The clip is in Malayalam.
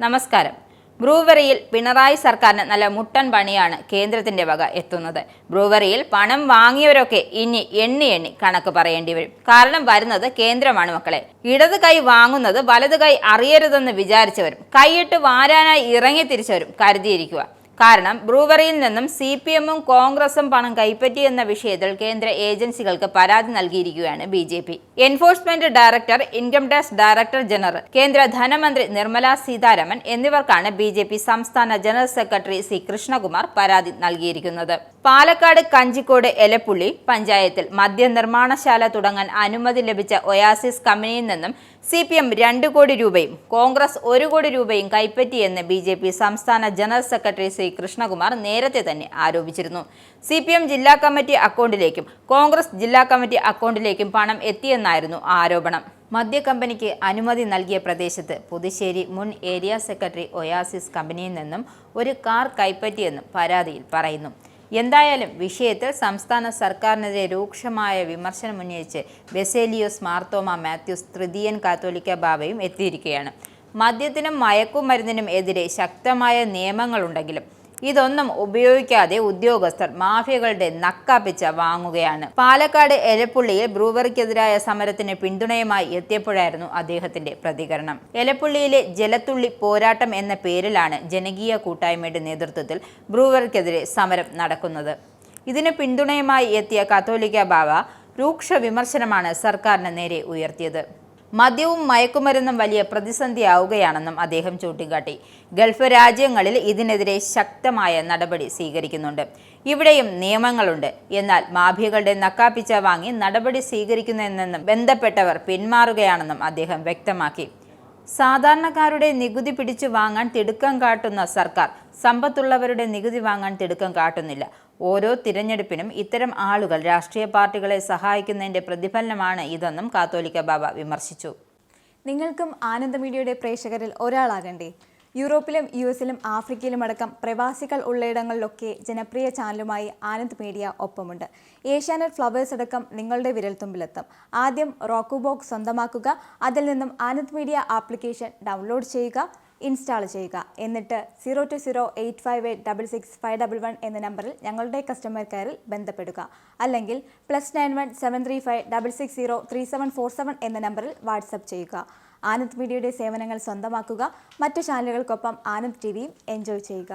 നമസ്കാരം. ബ്രൂവറിയിൽ പിണറായി സർക്കാരിന് നല്ല മുട്ടൻ പണിയാണ് കേന്ദ്രത്തിന്റെ വക എത്തുന്നത്. ബ്രൂവറിയിൽ പണം വാങ്ങിയവരൊക്കെ ഇനി എണ്ണി കണക്ക് പറയേണ്ടി വരും. കാരണം വരുന്നത് കേന്ദ്രമാണ് മക്കളെ. ഇടത് കൈ വാങ്ങുന്നത് വലത് കൈ അറിയരുതെന്ന് വിചാരിച്ചവരും കൈയിട്ട് വാരാനായി ഇറങ്ങി തിരിച്ചവരും കരുതിയിരിക്കുക. കാരണം ബ്രൂവറിയിൽ നിന്നും CPM-ഉം കോൺഗ്രസും പണം കൈപ്പറ്റിയെന്ന വിഷയത്തിൽ കേന്ദ്ര ഏജൻസികൾക്ക് പരാതി നൽകിയിരിക്കുകയാണ് BJP. Enforcement director, income tax director general, കേന്ദ്ര ധനമന്ത്രി നിർമ്മല സീതാരാമൻ എന്നിവർക്കാണ് BJP സംസ്ഥാന ജനറൽ സെക്രട്ടറി C. കൃഷ്ണകുമാർ പരാതി നൽകിയിരിക്കുന്നത്. പാലക്കാട് കഞ്ചിക്കോട് എലപ്പുള്ളി പഞ്ചായത്തിൽ മദ്യനിർമ്മാണശാല തുടങ്ങാൻ അനുമതി ലഭിച്ച ഒയാസിസ് കമ്പനിയിൽ നിന്നും CPM 2 കോടി രൂപയും കോൺഗ്രസ് 1 കോടി രൂപയും കൈപ്പറ്റിയെന്ന് BJP സംസ്ഥാന ജനറൽ സെക്രട്ടറി C. കൃഷ്ണകുമാർ നേരത്തെ തന്നെ ആരോപിച്ചിരുന്നു. CPM ജില്ലാ കമ്മിറ്റി അക്കൗണ്ടിലേക്കും കോൺഗ്രസ് ജില്ലാ കമ്മിറ്റി അക്കൗണ്ടിലേക്കും പണം എത്തിയെന്നായിരുന്നു ആരോപണം. മദ്യ കമ്പനിക്ക് അനുമതി നൽകിയ പ്രദേശത്ത് പുതുശ്ശേരി മുൻ ഏരിയ സെക്രട്ടറി ഒയാസിസ് കമ്പനിയിൽ നിന്നും ഒരു കാർ കൈപ്പറ്റിയെന്നും പരാതിയിൽ പറയുന്നു. എന്തായാലും വിഷയത്തിൽ സംസ്ഥാന സർക്കാരിനെതിരെ രൂക്ഷമായ വിമർശനമുന്നയിച്ച് ബെസേലിയോസ് മാർത്തോമ മാത്യൂസ് തൃതീയൻ കാത്തോലിക്ക ബാവയും എത്തിയിരിക്കുകയാണ്. മദ്യത്തിനും മയക്കുമരുന്നിനും എതിരെ ശക്തമായ നിയമങ്ങളുണ്ടെങ്കിലും ഇതൊന്നും ഉപയോഗിക്കാതെ ഉദ്യോഗസ്ഥർ മാഫിയകളുടെ നക്കാപ്പിച്ച വാങ്ങുകയാണ്. പാലക്കാട് എലപ്പുള്ളിയിൽ ബ്രൂവറിക്കെതിരായ സമരത്തിന് പിന്തുണയുമായി എത്തിയപ്പോഴായിരുന്നു അദ്ദേഹത്തിന്റെ പ്രതികരണം. എലപ്പുള്ളിയിലെ ജലത്തുള്ളി പോരാട്ടം എന്ന പേരിലാണ് ജനകീയ കൂട്ടായ്മയുടെ നേതൃത്വത്തിൽ ബ്രൂവറിക്കെതിരെ സമരം നടക്കുന്നത്. ഇതിന് പിന്തുണയുമായി എത്തിയ കാത്തോലിക്ക ബാവ രൂക്ഷ വിമർശനമാണ് സർക്കാരിന് നേരെ ഉയർത്തിയത്. മദ്യവും മയക്കുമരുന്നും വലിയ പ്രതിസന്ധിയാവുകയാണെന്നും അദ്ദേഹം ചൂണ്ടിക്കാട്ടി. ഗൾഫ് രാജ്യങ്ങളിൽ ഇതിനെതിരെ ശക്തമായ നടപടി സ്വീകരിക്കുന്നുണ്ട്. ഇവിടെയും നിയമങ്ങളുണ്ട്. എന്നാൽ മാഫിയകളുടെ നക്കാപ്പിച്ച വാങ്ങി നടപടി സ്വീകരിക്കുന്നതിൽ നിന്നും ബന്ധപ്പെട്ടവർ പിന്മാറുകയാണെന്നും അദ്ദേഹം വ്യക്തമാക്കി. സാധാരണക്കാരുടെ നികുതി പിടിച്ചു വാങ്ങാൻ തിടുക്കം കാട്ടുന്ന സർക്കാർ സമ്പത്തുള്ളവരുടെ നികുതി വാങ്ങാൻ തിടുക്കം കാട്ടുന്നില്ല. ഓരോ തിരഞ്ഞെടുപ്പിനും ഇത്തരം ആളുകൾ രാഷ്ട്രീയ പാർട്ടികളെ സഹായിക്കുന്നതിന്റെ പ്രതിഫലനമാണ് ഇതെന്നും കാത്തോലിക്ക ബാവ വിമർശിച്ചു. നിങ്ങൾക്കും ആനന്ദ മീഡിയയുടെ പ്രേക്ഷകരിൽ ഒരാളാകണ്ടേ? യൂറോപ്പിലും US-ലും ആഫ്രിക്കയിലുമടക്കം പ്രവാസികൾ ഉള്ളയിടങ്ങളിലൊക്കെ ജനപ്രിയ ചാനലുമായി ആനന്ദ് മീഡിയ ഒപ്പമുണ്ട്. ഏഷ്യാനെറ്റ് ഫ്ലവേഴ്സ് അടക്കം നിങ്ങളുടെ വിരൽത്തുമ്പിലെത്തും. ആദ്യം റോക്കു ബോക്സ് സ്വന്തമാക്കുക. അതിൽ നിന്നും ആനന്ദ് മീഡിയ ആപ്ലിക്കേഷൻ ഡൗൺലോഡ് ചെയ്യുക, ഇൻസ്റ്റാൾ ചെയ്യുക. എന്നിട്ട് 02085866511 എന്ന നമ്പറിൽ ഞങ്ങളുടെ കസ്റ്റമർ കെയറിൽ ബന്ധപ്പെടുക. അല്ലെങ്കിൽ +91 735 660 3747 എന്ന നമ്പറിൽ വാട്സപ്പ് ചെയ്യുക. ആനന്ദ് മീഡിയയുടെ സേവനങ്ങൾ സ്വന്തമാക്കുക. മറ്റു ചാനലുകൾക്കൊപ്പം ആനന്ദ് TVയും എൻജോയ് ചെയ്യുക.